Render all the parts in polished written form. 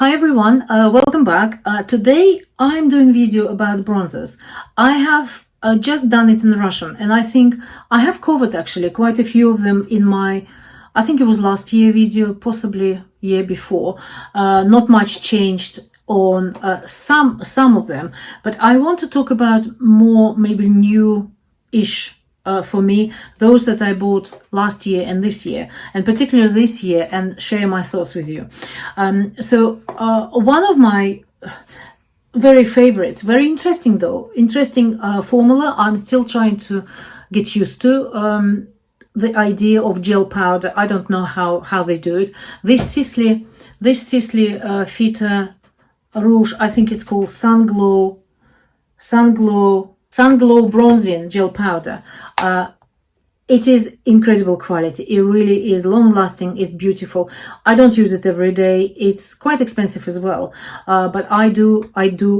Hi everyone, welcome back. Today I'm doing video about bronzers. I have just done it in Russian, and I think I have covered actually quite a few of them in my, I think it was last year video, possibly year before. Not much changed on some of them, but I want to talk about more maybe new-ish for me, those that I bought last year and this year, and particularly this year, and share my thoughts with you. One of my very favorites, very interesting though, interesting formula. I'm still trying to get used to the idea of gel powder. I don't know how they do it. This SISLEY Fita Rouge, I think it's called Sun Glow Bronzing Gel Powder. It is incredible quality. It really is long lasting. It's beautiful. I don't use it every day. It's quite expensive as well, but I do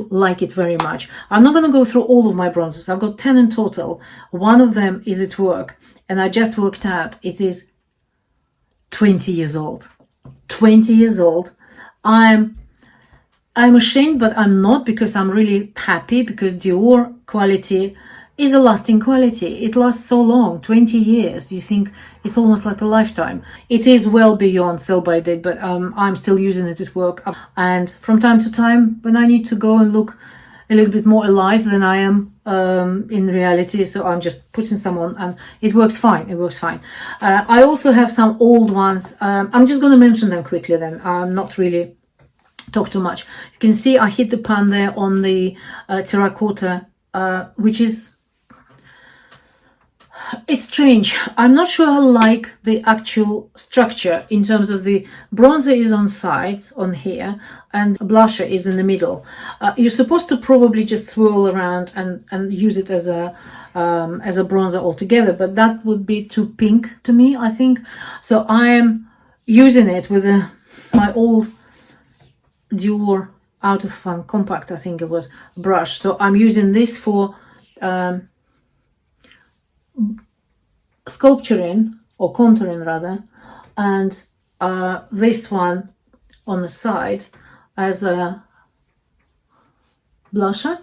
like it very much. I'm not going to go through all of my bronzers. I've got 10 in total. One of them is at work, and I just worked out it is 20 years old. 20 years old. I'm ashamed, but I'm not, because I'm really happy, because Dior quality is a lasting quality. It lasts so long, 20 years. You think it's almost like a lifetime. It is well beyond sell by date, but I'm still using it at work. And from time to time, when I need to go and look a little bit more alive than I am in reality, so I'm just putting some on, and it works fine. It works fine. I also have some old ones. I'm just going to mention them quickly then. I'm not really talk too much. You can see I hit the pan there on the terracotta, which is, it's strange. I'm not sure I like the actual structure in terms of the bronzer is on side on here and blusher is in the middle. You're supposed to probably just swirl around and use it as a bronzer altogether, but that would be too pink to me, I think. So I am using it with my old Dior Out of Fun Compact, I think it was, brush. So I'm using this for sculpturing, or contouring rather, and this one on the side as a blusher.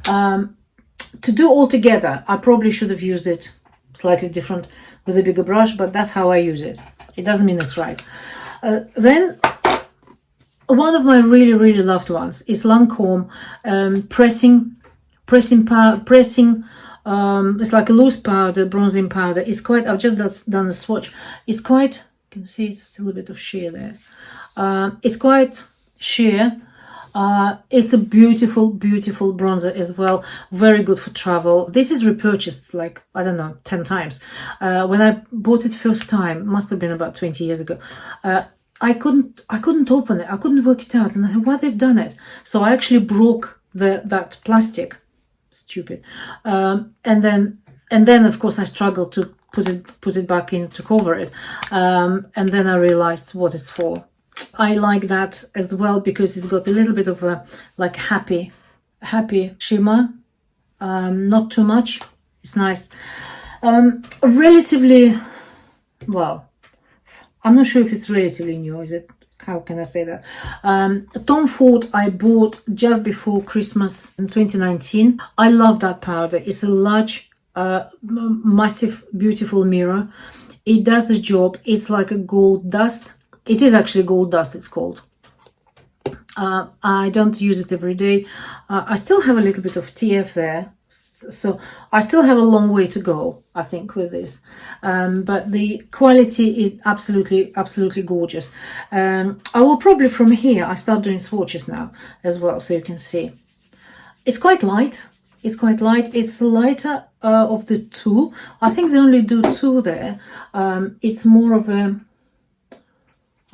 To do all together, I probably should have used it slightly different with a bigger brush, but that's how I use it. It doesn't mean it's right. Then one of my really loved ones is Lancome pressing. It's like a loose powder, bronzing powder. It's quite, I've just done a swatch. It's quite, you can see it's still a bit of sheer there. It's quite sheer. It's a beautiful bronzer as well. Very good for travel. This is repurchased like, I don't know, 10 times. When I bought it first time, must have been about 20 years ago. I couldn't open it. I couldn't work it out, and I thought, why they've done it? So I actually broke that plastic. Stupid. And then of course I struggled to put it back in to cover it. And then I realized what it's for. I like that as well because it's got a little bit of a like happy shimmer. Not too much. It's nice. Relatively, well, I'm not sure if it's relatively new, is it? How can I say that? Tom Ford I bought just before Christmas in 2019. I love that powder. It's a large, massive, beautiful mirror. It does the job. It's like a gold dust. It is actually gold dust, it's called. I don't use it every day. I still have a little bit of TF there. So I still have a long way to go, I think, with this, but the quality is absolutely gorgeous. I will probably from here, I start doing swatches now as well, so you can see it's quite light. It's lighter of the two. I think they only do two there. It's more of a,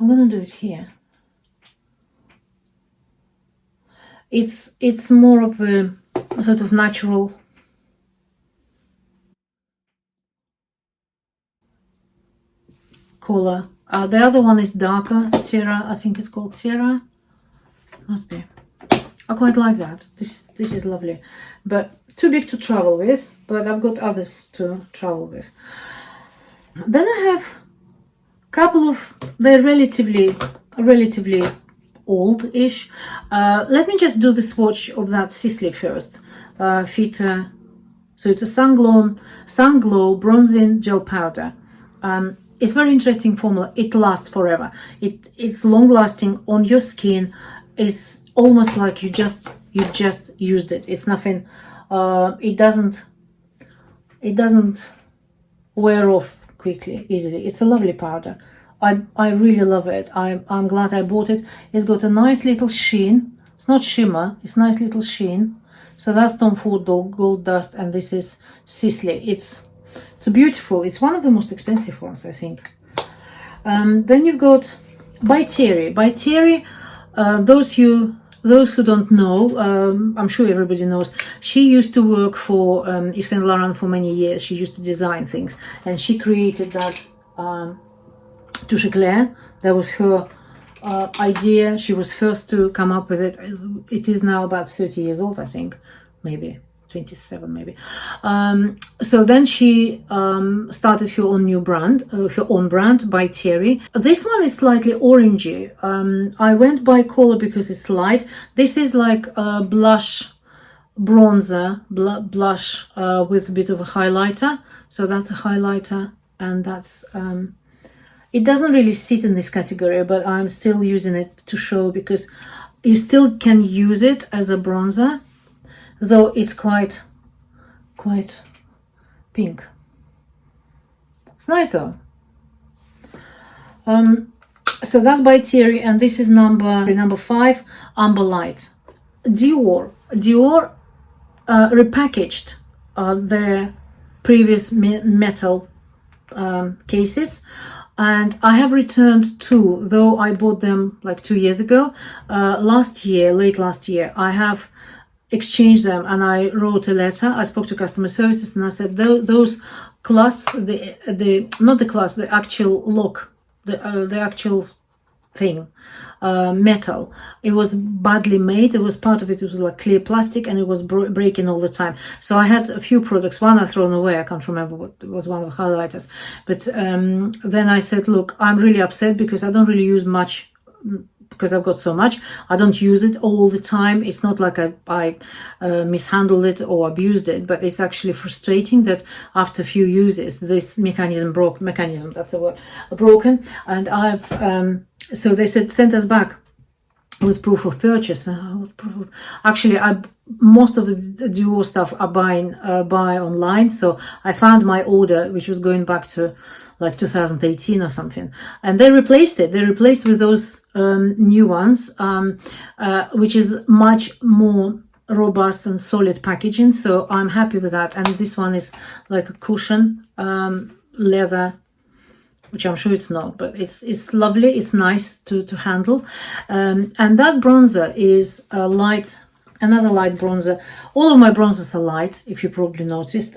I'm gonna do it here. It's more of a sort of natural color. The other one is darker, Terra, I think it's called Terra. Must be. I quite like that. This is lovely, but too big to travel with, but I've got others to travel with. Then I have a couple of, they're relatively old-ish. Let me just do the swatch of that SISLEY first. Filter. So it's a Sun Glow Bronzing Gel Powder. It's very interesting formula. It lasts forever. It's long-lasting on your skin. It's almost like you just used it. It's nothing. It doesn't wear off quickly, easily. It's a lovely powder. I really love it. I'm glad I bought it. It's got a nice little sheen. It's not shimmer. It's nice little sheen. So that's Tom Ford Gold Dust, and this is SISLEY. It's beautiful. It's one of the most expensive ones, I think. Then you've got by Thierry. By Thierry, those who don't know, I'm sure everybody knows, she used to work for Yves Saint Laurent for many years. She used to design things, and she created that Touche Eclair. That was her idea. She was first to come up with it. It is now about 30 years old, I think, maybe 27, maybe. So then she started her own brand by Thierry. This one is slightly orangey. I went by color because it's light. This is like a blush bronzer, blush with a bit of a highlighter. So that's a highlighter, and that's it doesn't really sit in this category, but I'm still using it to show, because you still can use it as a bronzer, though it's quite pink. It's nice though. So that's by Thierry, and this is number 5, Amber Light. Dior repackaged their previous metal cases, and I have returned 2, though I bought them like 2 years ago. Late last year, I have exchanged them, and I wrote a letter. I spoke to customer services, and I said those clasps, not the clasp, the actual lock, the actual thing, metal, it was badly made. It was part of it was like clear plastic, and it was breaking all the time. So I had a few products. One I thrown away. I can't remember what it was, one of the highlighters. But then I said, look, I'm really upset because I don't really use much, because I've got so much. I don't use it all the time. It's not like I mishandled it or abused it, but it's actually frustrating that after a few uses, this mechanism, that's the word, broken. And I've, so they said, send us back with proof of purchase. Actually, most of the Dior stuff I buy online. So I found my order, which was going back to like 2018 or something, and they replaced it. They replaced with those new ones, which is much more robust and solid packaging. So I'm happy with that. And this one is like a cushion, leather, which I'm sure it's not, but it's lovely. It's nice to handle. And that bronzer is a light, another light bronzer. All of my bronzers are light, if you probably noticed.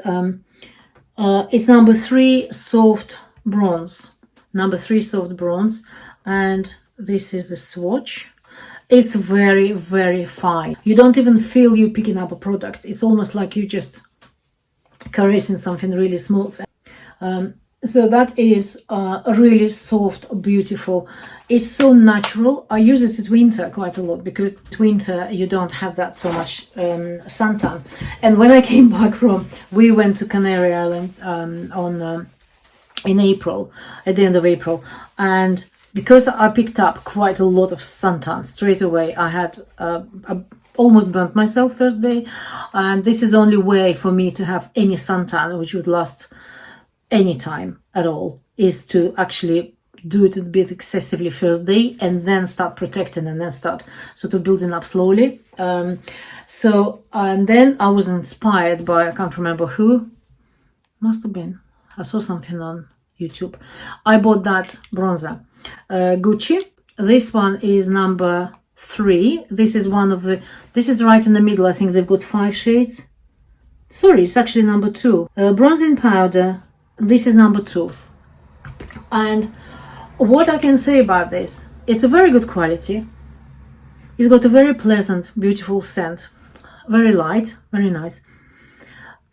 It's number 3 soft bronze. Number 3 soft bronze. And this is the swatch. It's very, very fine. You don't even feel you picking up a product. It's almost like you just caressing something really smooth. So that is a really soft, beautiful. It's so natural. I use it at winter quite a lot, because at winter you don't have that so much suntan. And when I came back we went to Canary Island in April, at the end of April, and because I picked up quite a lot of suntan straight away, I had almost burnt myself first day, and this is the only way for me to have any suntan which would last any time at all, is to actually do it a bit excessively first day and then start protecting, and then start sort of building up slowly. And then I was inspired by, I can't remember who, must have been, I saw something on YouTube. I bought that bronzer, Gucci. This one is number 3. This is one of the, this is right in the middle. I think they've got 5 shades. Sorry, it's actually number 2. Bronzing powder. This is number 2. And what I can say about this, it's a very good quality. It's got a very pleasant, beautiful scent. Very light, very nice.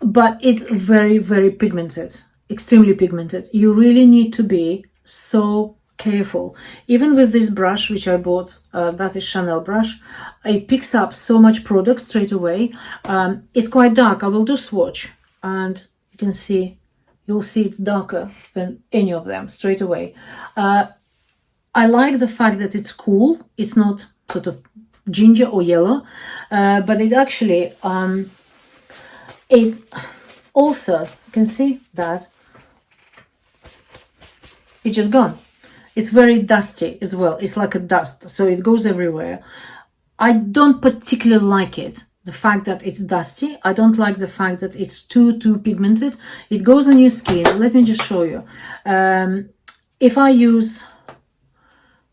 But it's very, very pigmented. Extremely pigmented. You really need to be so careful. Even with this brush, which I bought, that is Chanel brush, it picks up so much product straight away. It's quite dark. I will do swatch, and you can see, you'll see it's darker than any of them straight away. I like the fact that it's cool. It's not sort of ginger or yellow, but it actually, it also, you can see that it's just gone. It's very dusty as well. It's like a dust, so it goes everywhere. I don't particularly like it, the fact that it's dusty. I don't like the fact that it's too pigmented. It goes on your skin. Let me just show you. If I use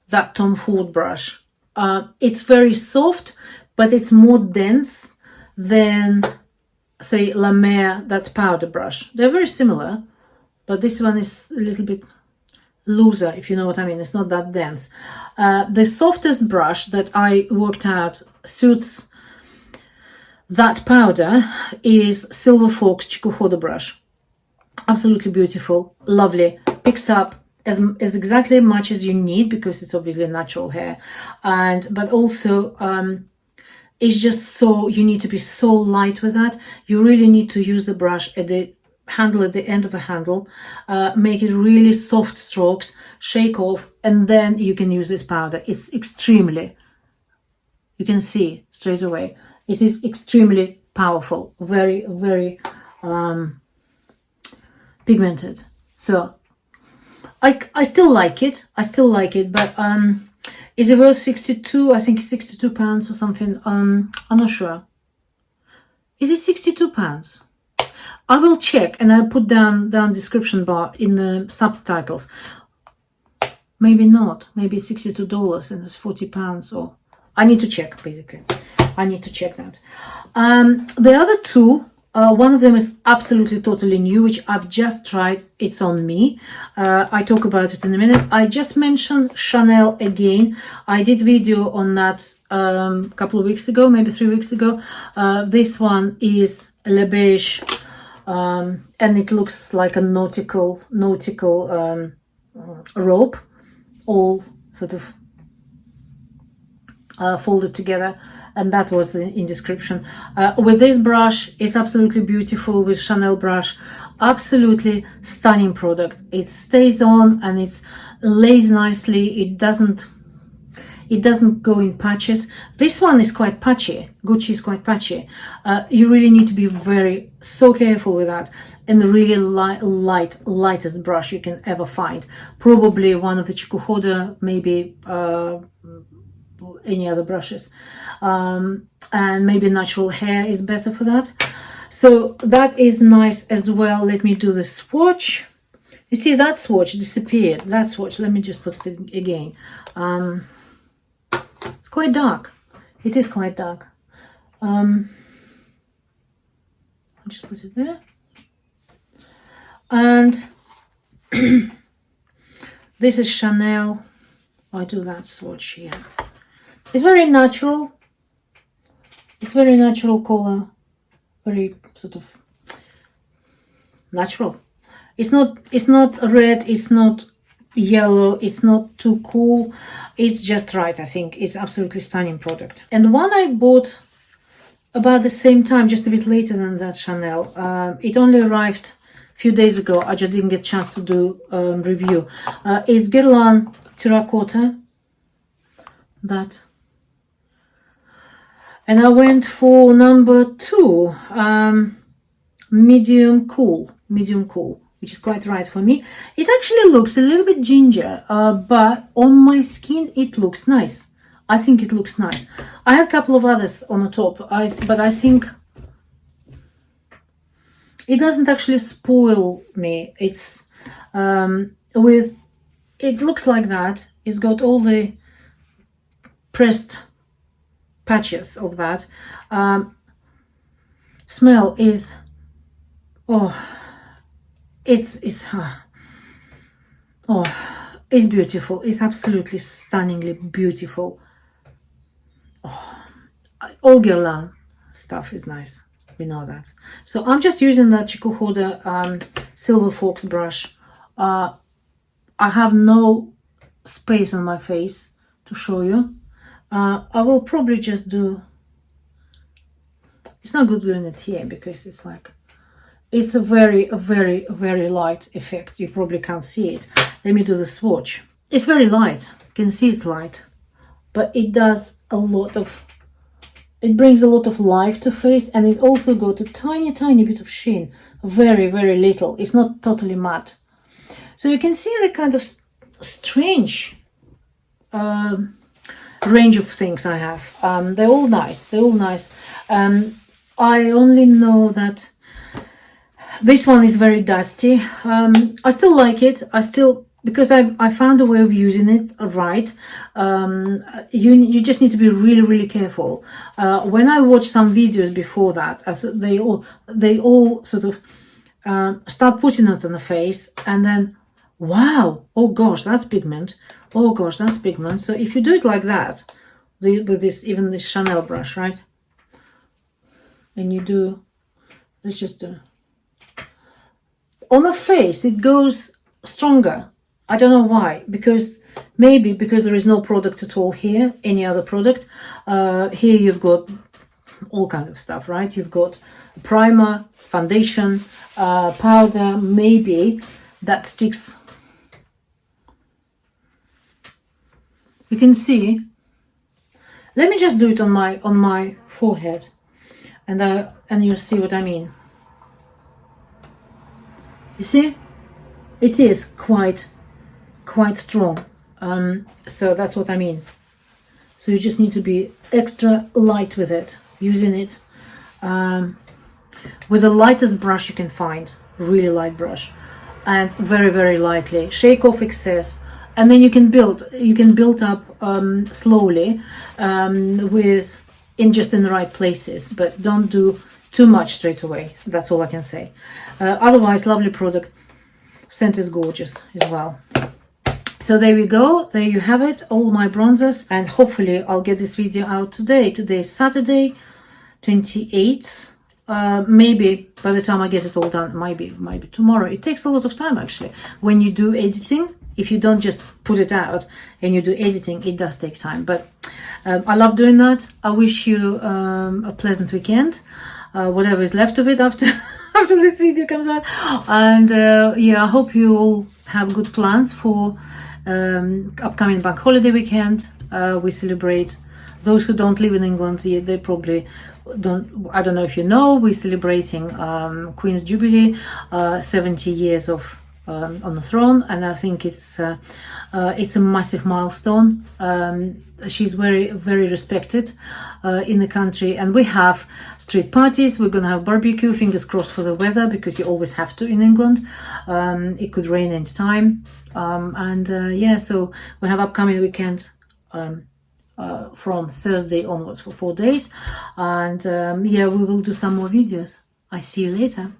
that Tom Ford brush, it's very soft, but it's more dense than, say, La Mer, that's powder brush. They're very similar, but this one is a little bit looser, if you know what I mean. It's not that dense. The softest brush that I worked out suits that powder is Silver Fox Chikuhodo brush. Absolutely beautiful, lovely, picks up as exactly much as you need, because it's obviously natural hair, but also it's just so, you need to be so light with that. You really need to use the brush at the handle, at the end of the handle, make it really soft strokes, shake off, and then you can use this powder. It's extremely, you can see straight away, it is extremely powerful, very, very pigmented. So I still like it. But is it worth 62? I think £62 or something. I'm not sure. Is it £62? I will check, and I'll put down description bar in the subtitles. Maybe not. Maybe $62 and it's £40, or I need to check, basically. I need to check that. The other two, one of them is absolutely totally new, which I've just tried. It's on me. I talk about it in a minute. I just mentioned Chanel again. I did video on that a couple of weeks ago, maybe 3 weeks ago. This one is Le Beige, and it looks like a nautical rope, all sort of folded together, and that was in description. With this brush, it's absolutely beautiful. With Chanel brush, absolutely stunning product. It stays on and it lays nicely. It doesn't go in patches. This one is quite patchy. Gucci is quite patchy. You really need to be so careful with that. And the really lightest brush you can ever find. Probably one of the Chikuhodo, maybe any other brushes. And maybe natural hair is better for that. So that is nice as well. Let me do the swatch. You see, that swatch disappeared. That swatch, let me just put it again. It's quite dark. It is quite dark. I'll just put it there. And this is Chanel. I do that swatch here. It's very natural. It's very natural color. Very sort of natural. It's not red. It's not yellow. It's not too cool. It's just right. I think it's absolutely stunning product. And the one I bought about the same time, just a bit later than that Chanel. It only arrived a few days ago. I just didn't get a chance to do review. It's Guerlain Terracotta. That. And I went for number 2, medium cool, which is quite right for me. It actually looks a little bit ginger, but on my skin it looks nice. I think it looks nice. I had a couple of others on the top, but I think it doesn't actually spoil me. It's it looks like that. It's got all the pressed patches of that. Smell is, it's beautiful. It's absolutely stunningly beautiful. All Guerlain stuff is nice. We know that. So I'm just using that Chikuhodo Silver Fox brush. I have no space on my face to show you. I will probably just do, it's not good doing it here because it's like, it's a very light effect. You probably can't see it. Let me do the swatch. It's very light. You can see it's light, but it does a lot of, it brings a lot of life to face, and it's also got a tiny bit of sheen. Very little. It's not totally matte. So you can see the kind of strange range of things I have. They're all nice. They're all nice. I only know that this one is very dusty. I still like it. Because I found a way of using it right. You just need to be really careful. When I watched some videos before that, I thought they all sort of start putting it on the face, and then wow, oh gosh, that's pigment. Oh gosh, that's pigment. So if you do it like that, with this, even this Chanel brush, right? And you do, let's just do, on the face, it goes stronger. I don't know why, maybe because there is no product at all here, any other product. Here you've got all kind of stuff, right? You've got primer, foundation, powder, maybe that sticks. You can see, let me just do it on my forehead, and you'll see what I mean. You see, it is quite strong. So that's what I mean. So you just need to be extra light with it, using it with the lightest brush you can find, really light brush, and very lightly shake off excess, and then you can build up slowly in the right places, but don't do too much straight away. That's all I can say. Otherwise, lovely product. Scent is gorgeous as well. So there we go. There you have it, all my bronzers, and hopefully I'll get this video out today. Today is Saturday, 28th. Maybe by the time I get it all done, might be tomorrow. It takes a lot of time actually when you do editing. If you don't just put it out and you do editing, it does take time. But I love doing that. I wish you a pleasant weekend, whatever is left of it after after this video comes out. And yeah, I hope you all have good plans for upcoming bank holiday weekend. We celebrate, those who don't live in England, they probably don't, I don't know if you know, we're celebrating Queen's Jubilee, 70 years of on the throne, and I think it's a massive milestone. She's very respected in the country, and we have street parties. We're gonna have barbecue, fingers crossed for the weather, because you always have to in England. It could rain anytime, and yeah, so we have upcoming weekend from Thursday onwards for 4 days, and yeah, we will do some more videos. I see you later.